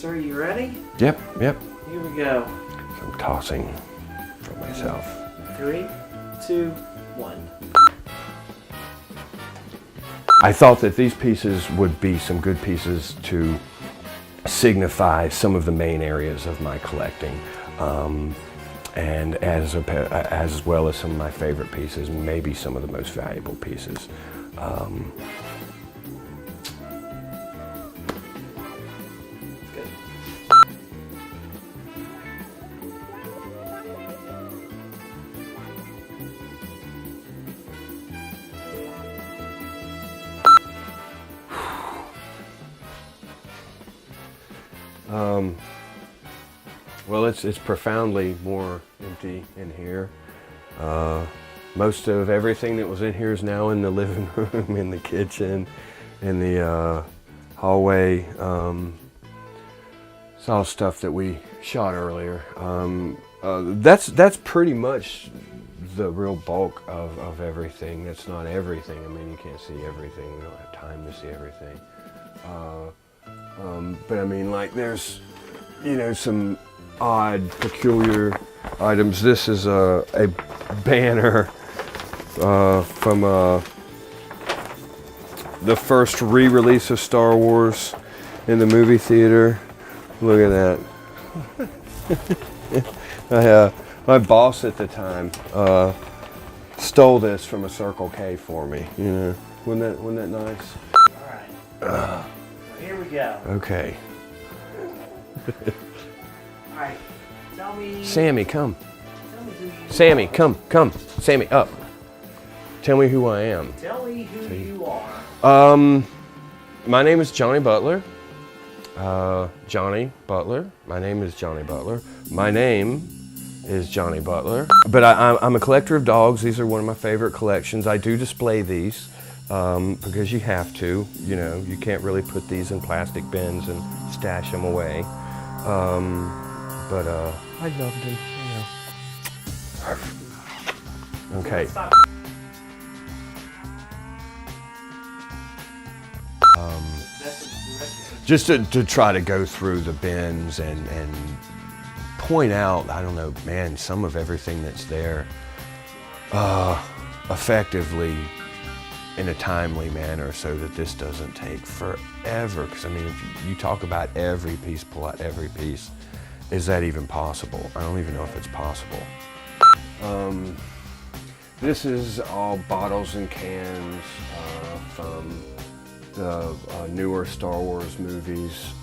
sir. You ready? Yep. Here we go. I'm tossing for myself. 3, 2, 1. I thought that these pieces would be some good pieces to signify some of the main areas of my collecting, and as well as some of my favorite pieces, maybe some of the most valuable pieces. Well, it's profoundly more empty in here. Most of everything that was in here is now in the living room, in the kitchen, in the hallway. It's all stuff that we shot earlier. That's pretty much the real bulk of everything. That's not everything. I mean, you can't see everything. We don't have time to see everything. But I mean, like, there's, you know, some odd, peculiar items. This is a banner from the first re-release of Star Wars in the movie theater. Look at that. My boss at the time stole this from a Circle K for me. You know, wasn't that nice? All right. Here we go. Okay. All right. Tell me. Sammy, come. Tell me who you Sammy, are. come. Sammy, up. Tell me who I am. Tell me who you are. My name is Johnny Butler. Johnny Butler. My name is Johnny Butler. My name is Johnny Butler. But I'm a collector of dogs. These are one of my favorite collections. I do display these because you have to. You know, you can't really put these in plastic bins and stash them away. But I loved them, you know. Okay. Stop. Just to try to go through the bins and point out, I don't know, man, some of everything that's there effectively in a timely manner so that this doesn't take forever. Because I mean, if you talk about every piece, pull out every piece, is that even possible? I don't even know if it's possible. This is all bottles and cans from the newer Star Wars movies.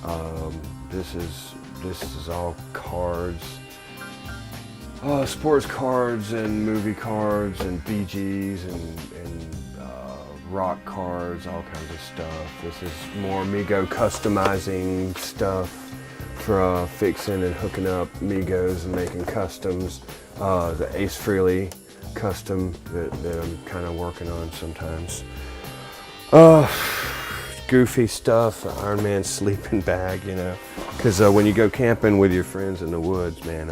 This is all cards, sports cards and movie cards and BGs and rock cards, all kinds of stuff. This is more Mego customizing stuff for fixing and hooking up Megos and making customs. The Ace Frehley custom that I'm kind of working on sometimes. Goofy stuff, Iron Man sleeping bag, you know, because when you go camping with your friends in the woods, man,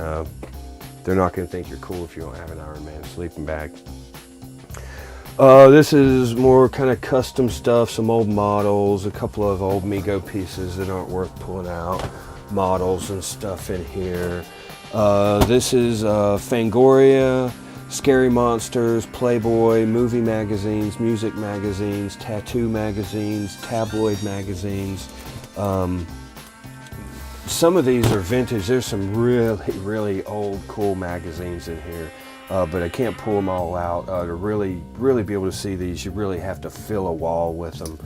they're not going to think you're cool if you don't have an Iron Man sleeping bag. This is more kind of custom stuff, some old models, a couple of old Mego pieces that aren't worth pulling out, models and stuff in here. This is Fangoria, Scary Monsters, Playboy, movie magazines, music magazines, tattoo magazines, tabloid magazines. Some of these are vintage. There's some really old, cool magazines in here, but I can't pull them all out. To really be able to see these, you really have to fill a wall with them.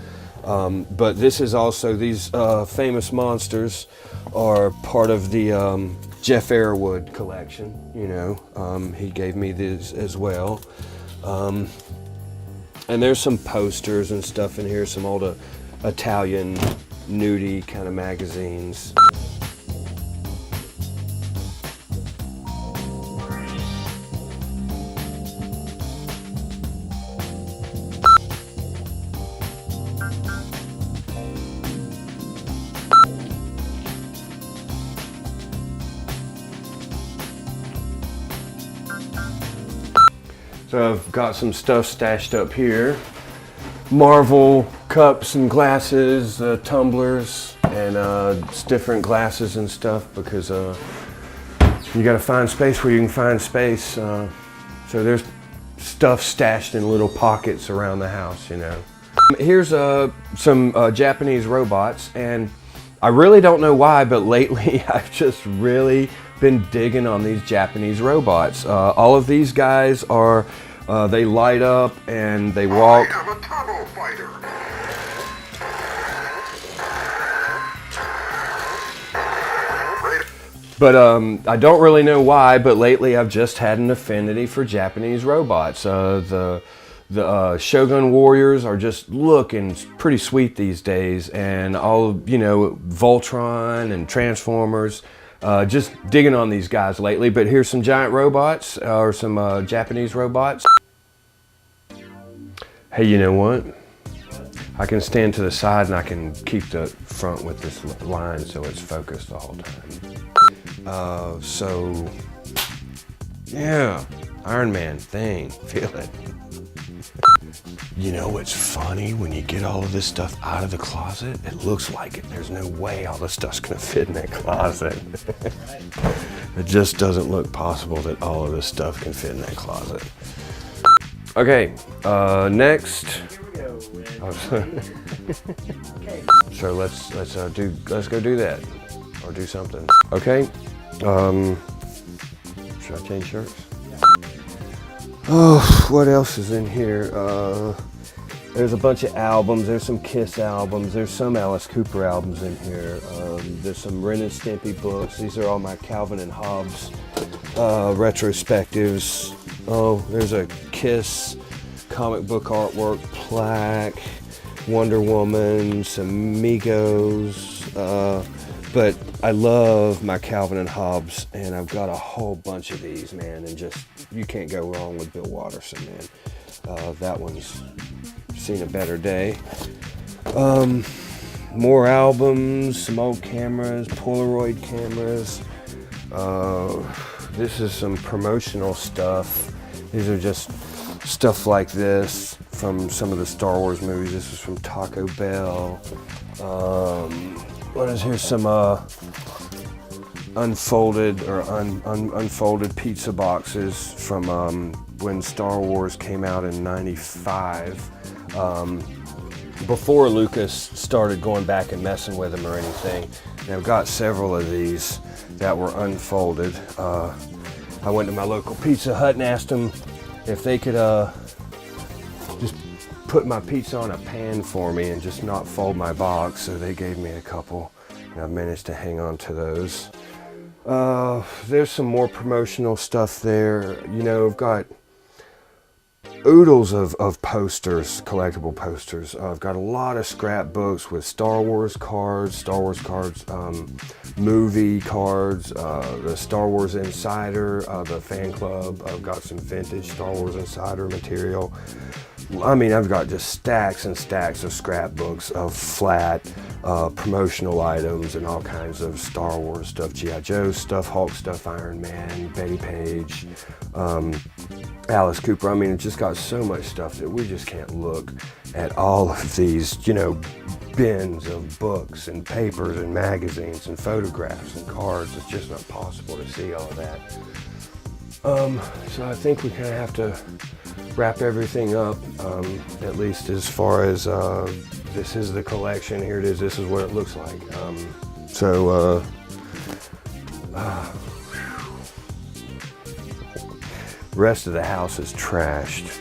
But this is also, these famous monsters are part of the Jeff Airwood collection, you know. He gave me this as well. And there's some posters and stuff in here, some old Italian nudie kind of magazines. So I've got some stuff stashed up here. Marvel cups and glasses, tumblers, and it's different glasses and stuff because you got to find space where you can find space. So there's stuff stashed in little pockets around the house, you know. Here's some Japanese robots, and I really don't know why, but lately I've just really been digging on these Japanese robots. All of these guys are, they light up and they walk. I am a tunnel fighter. But I don't really know why, but lately I've just had an affinity for Japanese robots. The Shogun Warriors are just looking pretty sweet these days, and all, you know, Voltron and Transformers, just digging on these guys lately. But here's some giant robots, or some Japanese robots. Hey, you know what? I can stand to the side and I can keep the front with this line so it's focused the whole time. So, yeah, Iron Man thing, feel it. You know what's funny? When you get all of this stuff out of the closet, it looks like it. There's no way all this stuff's gonna fit in that closet. It just doesn't look possible that all of this stuff can fit in that closet. Okay, next. Here we go. Okay. So let's go do that, or do something. Okay. Should I change shirts? Oh, what else is in here? There's a bunch of albums. There's some Kiss albums. There's some Alice Cooper albums in here. There's some Ren and Stimpy books. These are all my Calvin and Hobbes retrospectives. Oh, there's a Kiss comic book artwork plaque, Wonder Woman, some Migos. But I love my Calvin and Hobbes, and I've got a whole bunch of these, man, and just, you can't go wrong with Bill Watterson, man. That one's seen a better day. More albums, some old cameras, Polaroid cameras. This is some promotional stuff. These are just stuff like this from some of the Star Wars movies. This is from Taco Bell. What is here? Some unfolded or unfolded pizza boxes from when Star Wars came out in '95. Before Lucas started going back and messing with them or anything. And I've got several of these that were unfolded. I went to my local Pizza Hut and asked them if they could just put my pizza on a pan for me and just not fold my box, so they gave me a couple, and I've managed to hang on to those. There's some more promotional stuff there. You know, I've got oodles of posters, collectible posters. I've got a lot of scrapbooks with Star Wars cards, movie cards, the Star Wars Insider, the fan club. I've got some vintage Star Wars Insider material. I mean, I've got just stacks and stacks of scrapbooks of flat promotional items and all kinds of Star Wars stuff, G.I. Joe stuff, Hulk stuff, Iron Man, Betty Page, Alice Cooper. I mean, it's just got so much stuff that we just can't look at all of these, you know, bins of books and papers and magazines and photographs and cards. It's just not possible to see all of that. So I think we kind of have to wrap everything up, at least as far as this is the collection. Here it is. This is what it looks like. Rest of the house is trashed.